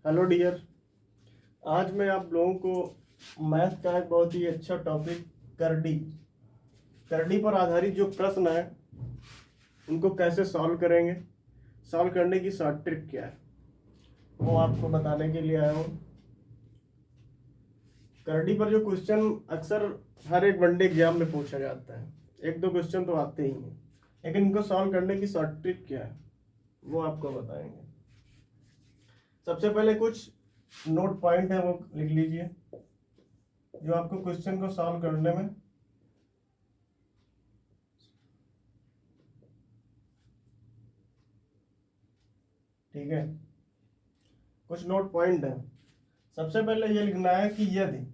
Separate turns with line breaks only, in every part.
Hello dear. आज मैं आप लोगों को मैथ का एक बहुत ही अच्छा टॉपिक करडी करडी पर आधारित जो प्रश्न है उनको कैसे सॉल्व करेंगे, सॉल्व करने की शॉर्ट ट्रिक क्या है वो आपको बताने के लिए आया हूँ। करडी पर जो क्वेश्चन अक्सर हर एक वनडे एग्जाम में पूछा जाता है, एक दो क्वेश्चन तो आते ही हैं, लेकिन इनको सॉल्व करने की शॉर्ट ट्रिक क्या है वो आपको बताएंगे। सबसे पहले कुछ नोट पॉइंट है वो लिख लीजिए जो आपको क्वेश्चन को सॉल्व करने में ठीक है। कुछ नोट पॉइंट है। सबसे पहले ये लिखना है कि यदि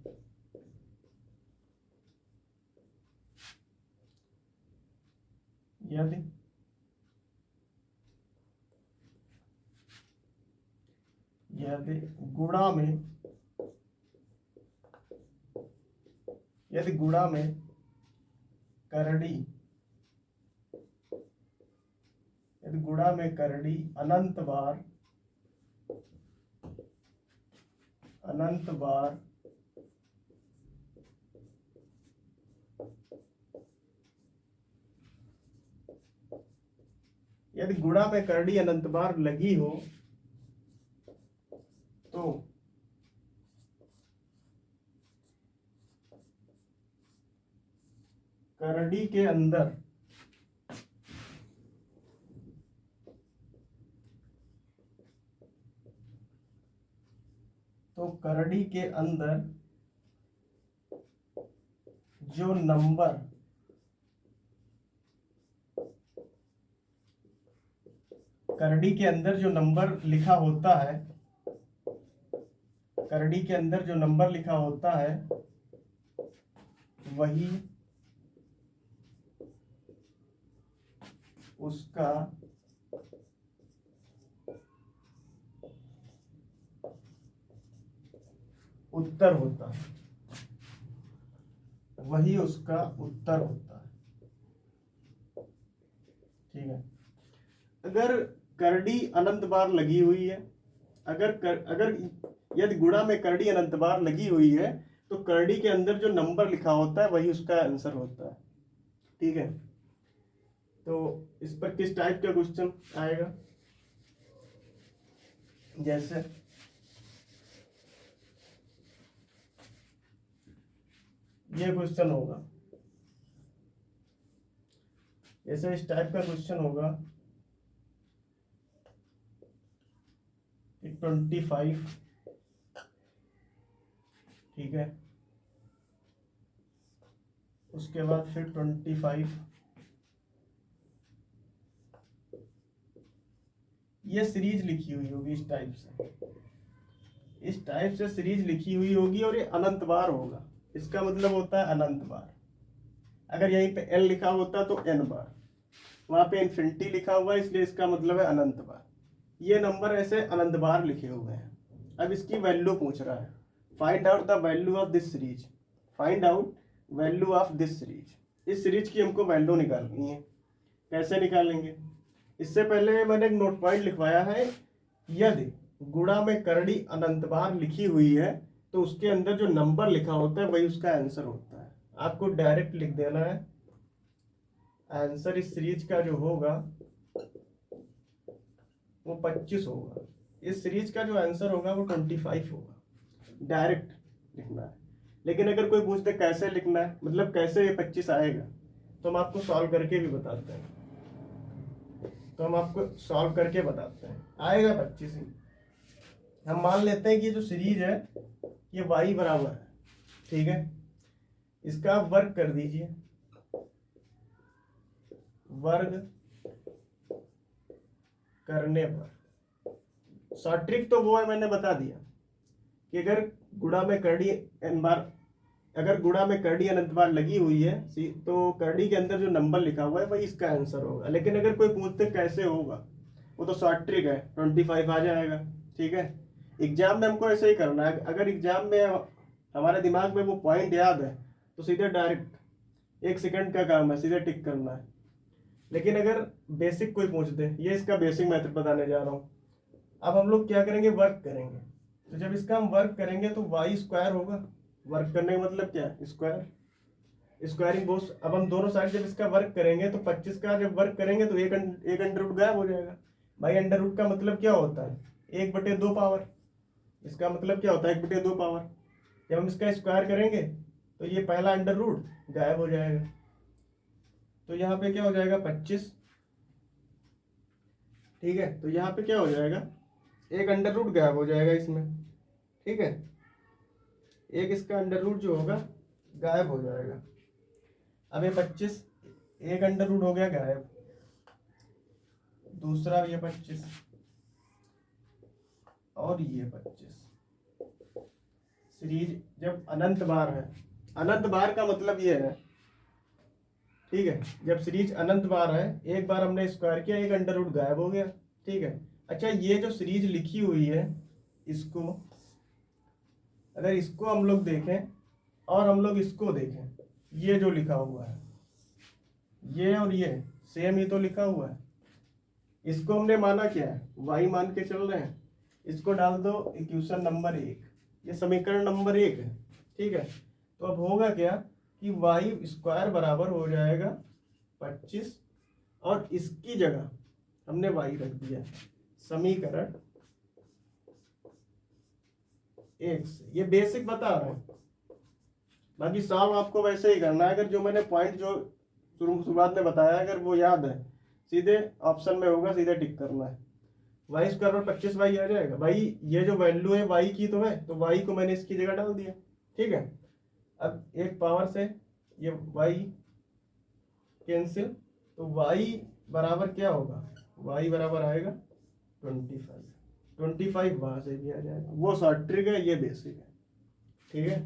यदि गुणा में करड़ी अनंत बार यदि गुणा में करड़ी अनंत बार लगी हो तो करड़ी के अंदर जो नंबर करड़ी के अंदर जो नंबर लिखा होता है वही उसका उत्तर होता है। ठीक है। अगर करड़ी अनंत बार लगी हुई है, अगर यदि गुणा में करड़ी अनंत बार लगी हुई है तो करड़ी के अंदर जो नंबर लिखा होता है वही उसका आंसर होता है। ठीक है। तो इस पर किस टाइप का क्वेश्चन आएगा, जैसे ये क्वेश्चन होगा, जैसे इस टाइप का क्वेश्चन होगा कि 25, ठीक है, उसके बाद फिर 25, ये सीरीज लिखी हुई होगी इस टाइप से सीरीज लिखी हुई होगी और ये अनंत बार होगा। इसका मतलब होता है अनंत बार। अगर यहीं पे n लिखा होता तो n बार, वहां पे इन्फिनिटी लिखा हुआ है इसलिए इसका मतलब है अनंत बार। ये नंबर ऐसे अनंत बार लिखे हुए हैं। अब इसकी वैल्यू पूछ रहा है, find out the value of this series. इस सीरीज की हमको वैल्यू निकालनी है। कैसे निकालेंगे? इससे पहले मैंने एक नोट पॉइंट लिखवाया है, यदि गुणा में करड़ी अनंत बार लिखी हुई है तो उसके अंदर जो नंबर लिखा होता है वही उसका आंसर होता है। आपको डायरेक्ट लिख देना है आंसर इस सीरीज का जो होगा वो 25 होगा। इस सीरीज का जो आंसर होगा वो 25 होगा। डायरेक्ट लिखना है। लेकिन अगर कोई पूछते कैसे लिखना है, मतलब कैसे ये 25 आएगा, तो हम आपको सॉल्व करके भी बताते हैं। आएगा 25 ही। हम मान लेते हैं कि जो सीरीज है ये y बराबर है, ठीक है। इसका वर्ग कर दीजिए, वर्ग करने पर शॉर्ट ट्रिक तो वो है, मैंने बता दिया कि अगर गुणा में करड़ी अनंत बार लगी हुई है तो करड़ी के अंदर जो नंबर लिखा हुआ है वही इसका आंसर होगा। लेकिन अगर कोई पूछते कैसे होगा, वो तो शॉर्ट ट्रिक है, 25 आ जाएगा। ठीक है। एग्जाम में हमको ऐसे ही करना है। अगर एग्जाम में हमारे दिमाग में वो पॉइंट याद है तो सीधे डायरेक्ट 1 सेकंड का काम है, सीधे टिक करना है। लेकिन अगर बेसिक कोई पूछ दे, ये इसका बेसिक मेथड बताने जा रहा हूँ। अब हम लोग क्या करेंगे, वर्क करेंगे। तो जब इसका हम वर्क करेंगे तो वाई स्क्वायर होगा। वर्क करने का मतलब क्या है? Square, squaring both. अब हम दोनों साइड जब इसका वर्क करेंगे तो 25 का जब वर्क करेंगे तो एक अंडर रूट गायब हो जाएगा। भाई अंडर रूट का मतलब क्या होता है? 1/2 पावर। इसका मतलब क्या होता है? 1/2 पावर। जब हम इसका स्क्वायर करेंगे तो ये पहला अंडर रूट गायब हो जाएगा। तो यहाँ पे क्या हो जाएगा? 25। ठीक है, तो यहाँ पे क्या हो जाएगा? एक अंडर रूट गायब हो जाएगा इसमें। ठीक है, एक इसका अंडर रूट जो होगा गायब हो जाएगा। अब ये 25, एक अंडर रूट हो गया गायब, दूसरा ये 25 और ये 25। सीरीज जब अनंत बार है, अनंत बार का मतलब ये है, ठीक है, जब सीरीज अनंत बार है, एक बार हमने स्क्वायर किया, एक अंडर रूट गायब हो गया। ठीक है, अच्छा ये जो सीरीज लिखी हुई है, इसको अगर इसको हम लोग देखें और हम लोग इसको देखें, ये जो लिखा हुआ है, ये और ये सेम ही तो लिखा हुआ है। इसको हमने माना क्या है? y मान के चल रहे हैं। इसको डाल दो इक्वेशन नंबर 1, ये समीकरण नंबर 1 है। ठीक है, तो अब होगा क्या कि वाई स्क्वायर बराबर हो जाएगा 25 और इसकी जगह हमने y रख दिया, समीकरण 1 से। ये बेसिक बता रहे हैं, बाकी सॉल्व आपको वैसे ही करना है। अगर जो मैंने पॉइंट जो शुरुआत में बताया, अगर वो याद है, सीधे ऑप्शन में होगा, सीधे टिक करना है। वाई स्क्वायर पर 25y आ जाएगा। भाई ये जो वैल्यू है y की तो है, तो y को मैंने इसकी जगह डाल दिया। ठीक है, अब एक पावर से ये y कैंसिल, तो y बराबर क्या होगा? y बराबर आएगा 25 वहां से भी आ जाएगा। वो शॉर्ट ट्रिक है, ये बेसिक है। ठीक है,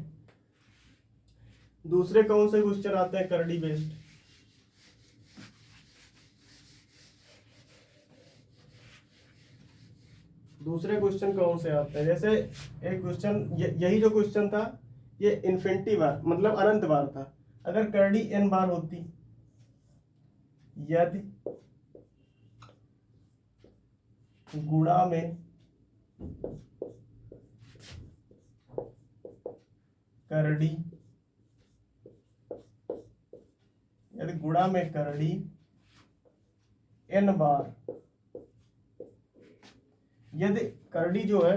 दूसरे कौन से क्वेश्चन आते हैं करड़ी बेस्ड? दूसरे क्वेश्चन कौन से आते हैं? जैसे एक क्वेश्चन, यही जो क्वेश्चन था, ये इन्फिनिटी बार मतलब अनंत बार था। अगर करड़ी n बार होती, यदि गुणा में करड़ी, यदि गुणा में करड़ी n बार, यदि करड़ी जो है,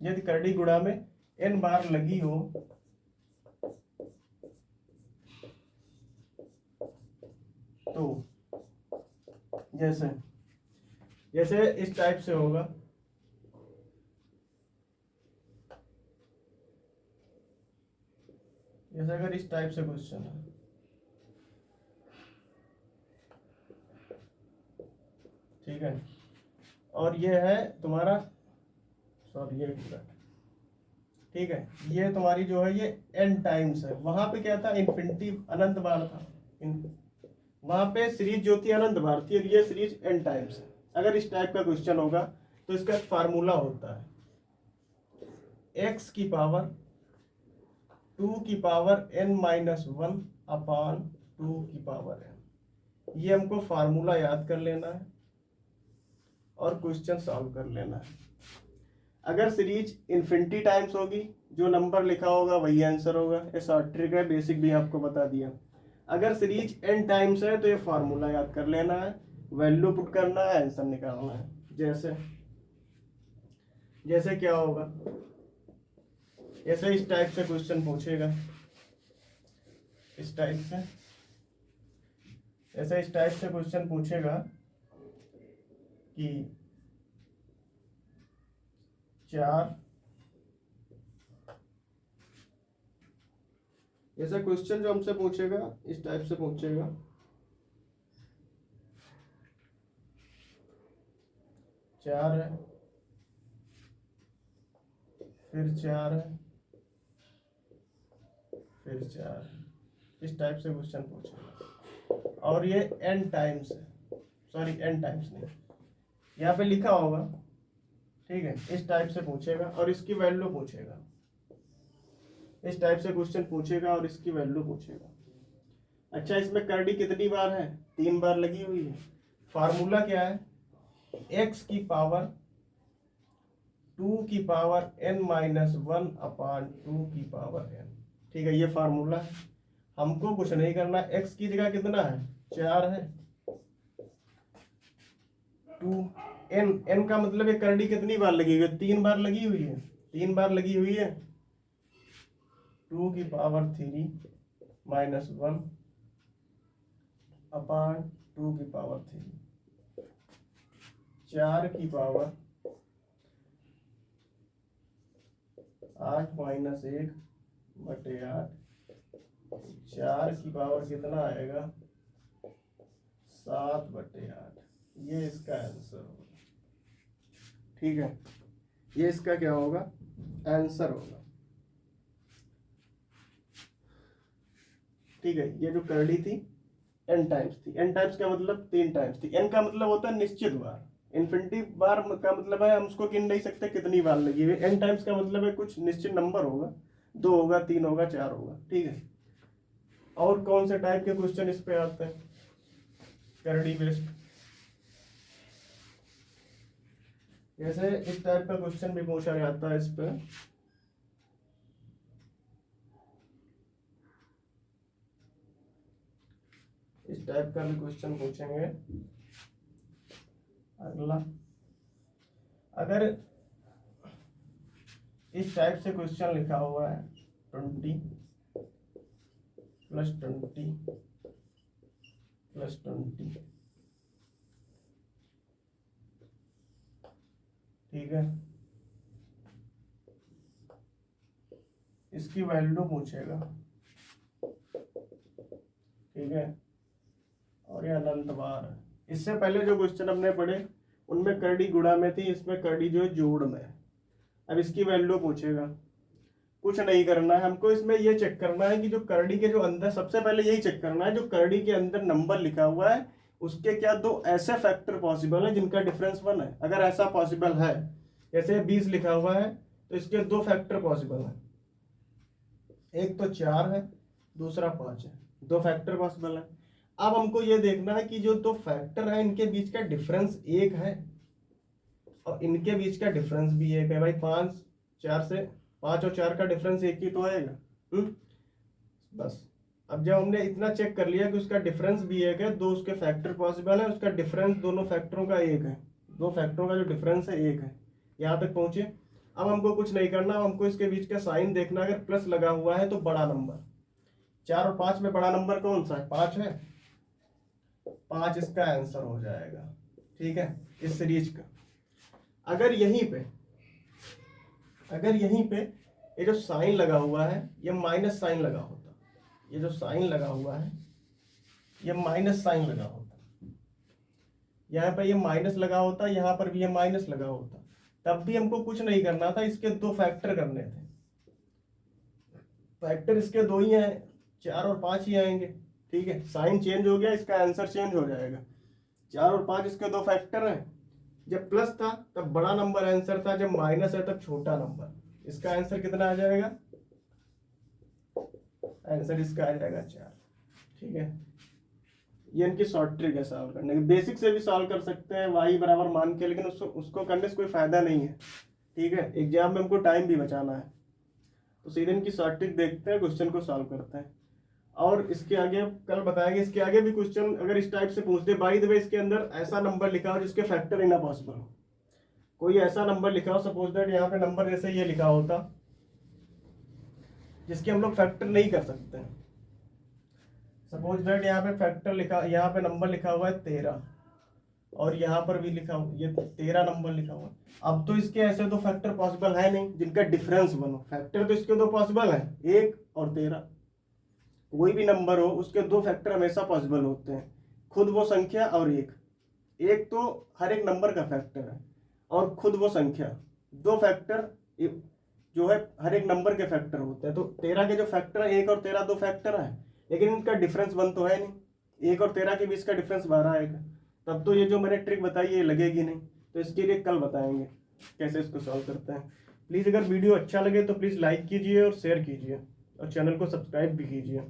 यदि करड़ी गुणा में n बार लगी हो, तो जैसे जैसे इस टाइप से होगा। जैसे अगर इस टाइप से क्वेश्चन है, ठीक है, और ये है तुम्हारा, सॉरी ये पूरा, ठीक है, ये तुम्हारी जो है ये n टाइम्स है। वहां पे क्या था? इन्फिनिटी अनंत बार था। वहां पे सीरीज जो थी अनंत बार थी, और ये सीरीज n टाइम्स है। अगर इस टाइप का क्वेश्चन होगा तो इसका फार्मूला होता है x की पावर 2 की पावर n-1 अपान 2 की पावर n। ये हमको फार्मूला याद कर लेना है और क्वेश्चन सॉल्व कर लेना है। अगर सीरीज इन्फिनिटी टाइम्स होगी, जो नंबर लिखा होगा वही आंसर होगा। ये शॉर्ट ट्रिक है, बेसिक भी आपको बता दिया। अगर सीरीज n टाइम्स है तो ये फार्मूला याद कर लेना है, वैल्यू पुट करना है, आंसर निकालना है। जैसे जैसे क्या होगा, जैसे इस टाइप से क्वेश्चन पूछेगा, इस टाइप से, ऐसा इस टाइप से क्वेश्चन पूछेगा कि 4, ऐसा क्वेश्चन जो हमसे पूछेगा इस टाइप से पूछेगा, 4 है, फिर 4 है, फिर 4 है, इस टाइप से क्वेश्चन पूछेगा। और ये n टाइम्स है, सॉरी n टाइम्स नहीं, यहाँ पे लिखा होगा, ठीक है, इस टाइप से पूछेगा और इसकी वैल्यू पूछेगा। इस टाइप से क्वेश्चन पूछेगा और इसकी वैल्यू पूछेगा। अच्छा, इसमें करड़ी कितनी बार है? 3 बार लगी हुई है। फार्मूला क्या है? x की पावर 2n-1/2n। ठीक है, ये फार्मूला है। हमको कुछ नहीं करना, x की जगह कितना है 4 है। 2n का मतलब ये करड़ी कितनी बार लगी हुई है, 3 बार लगी हुई है, 3 बार लगी हुई है। 2 की पावर 3 -1 अपान 2 की पावर 3, 4 की पावर 8 - 1 बटे 8, 4 की पावर कितना आएगा 7 बटे 8। ये इसका आंसर होगा। ठीक है, ये इसका क्या होगा आंसर होगा। ठीक है, ये जो करड़ी थी n टाइम्स थी। n टाइम्स का मतलब 3 टाइम्स थी। n का मतलब होता है निश्चित बार, इन्फिनिटी बार का मतलब है हम उसको गिन नहीं सकते कितनी बार लगी हुई। n टाइम्स का मतलब है कुछ निश्चित नंबर होगा, 2 होगा, 3 होगा, 4 होगा। ठीक है, और कौन से टाइप के क्वेश्चन इस पे आते हैं करड़ी बेस्ड? जैसे इस टाइप का क्वेश्चन भी पूछा जाता है इस पे। इस टाइप का भी क्वेश्चन पूछेंगे। अगला, अगर इस टाइप से क्वेश्चन लिखा हुआ है 20 + 20 + 20, ठीक है, इसकी वैल्यू पूछेगा। ठीक है, और ये अनंत बार है। इससे पहले जो क्वेश्चन हमने पढ़े उनमें करड़ी गुणा में थी, इसमें करड़ी जो है जोड़ में है। अब इसकी वैल्यू पूछेगा, कुछ नहीं करना है हमको, इसमें ये चेक करना है कि जो करड़ी के जो अंदर, सबसे पहले यही चेक करना है जो करड़ी के अंदर नंबर लिखा हुआ है उसके क्या 2 ऐसे फैक्टर पॉसिबल है जिनका डिफरेंस 1 है। अगर ऐसा पॉसिबल है, जैसे 20 लिखा हुआ है तो इसके 2 फैक्टर पॉसिबल है, एक तो 4 है, दूसरा 5 है, 2 फैक्टर पॉसिबल है। अब हमको ये देखना है कि जो 2 फैक्टर है इनके बीच का डिफरेंस 1 है और इनके बीच का डिफरेंस भी 1 है। भाई 5 और 4 का डिफरेंस 1 ही तो आएगा। बस, अब जब हमने इतना चेक कर लिया कि उसका डिफरेंस भी 1 है, 2 उसके फैक्टर पॉसिबल है, उसका डिफरेंस दोनों फैक्टरों का 1 है, 2 फैक्टरों का जो डिफरेंस है 1 है, यहाँ तक पहुंचे। अब हमको कुछ नहीं करना, हमको इसके बीच का साइन देखना। अगर प्लस लगा हुआ है तो बड़ा नंबर, 4 और 5 में बड़ा नंबर कौन सा है 5 है, 5 इसका आंसर हो जाएगा। ठीक है, इस सीरीज का। अगर यहीं पे ये जो साइन लगा हुआ है ये माइनस साइन लगा होता, ये जो साइन लगा हुआ है ये माइनस साइन लगा होता, यहाँ पे ये माइनस लगा होता, यहाँ पर भी ये माइनस लगा होता, तब भी हमको कुछ नहीं करना था, इसके 2 फैक्टर करने थे। फैक्टर इसके 2 ही हैं, 4 और 5 ही आएंगे। ठीक है, साइन चेंज हो गया, इसका आंसर चेंज हो जाएगा। 4 और 5 इसके 2 फैक्टर हैं। जब प्लस था तब बड़ा नंबर आंसर था, जब माइनस है तब छोटा नंबर। इसका आंसर कितना आ जाएगा, आंसर इसका आ जाएगा 4। ठीक है, ये इनकी शॉर्ट ट्रिक है सॉल्व करने की। बेसिक से भी सॉल्व कर सकते हैं y बराबर मान के, लेकिन उसको करने से कोई फायदा नहीं है। ठीक है, एग्जाम में हमको टाइम भी बचाना है, तो सीधे इनकी शॉर्ट ट्रिक देखते हैं, क्वेश्चन को सॉल्व करते हैं। और इसके आगे कल बताएंगे, इसके आगे भी क्वेश्चन अगर इस टाइप से पूछते, बाय द वे इसके अंदर ऐसा नंबर लिखा हो जिसके फैक्टर ही ना पॉसिबल हो। कोई ऐसा नंबर लिखा हो, सपोज दैट यहाँ पे नंबर जैसे ये लिखा होता जिसके हम लोग फैक्टर नहीं कर सकते। सपोज दैट यहाँ पे फैक्टर लिखा, यहाँ पे नंबर लिखा हुआ है 13 और यहाँ पर भी लिखा हुआ, ये 13 नंबर लिखा हुआ है। अब तो इसके ऐसे 2 फैक्टर पॉसिबल है नहीं जिनका डिफरेंस बनो। फैक्टर तो इसके 2 पॉसिबल है, 1 और 13। कोई भी नंबर हो उसके 2 फैक्टर हमेशा पॉसिबल होते हैं, खुद वो संख्या और एक तो हर एक नंबर का फैक्टर है और खुद वो संख्या, 2 फैक्टर जो है हर एक नंबर के फैक्टर होते हैं। तो 13 के जो फैक्टर है 1 और 13 2 फैक्टर है, लेकिन इनका डिफरेंस 1 तो है नहीं, 1 और 13 के बीच का डिफरेंस 12 आएगा, तब तो ये जो मैंने ट्रिक बताई ये लगेगी नहीं। तो इसके लिए कल बताएंगे कैसे इसको सॉल्व करते हैं। प्लीज़ अगर वीडियो अच्छा लगे तो प्लीज़ लाइक कीजिए और शेयर कीजिए और चैनल को सब्सक्राइब भी कीजिए।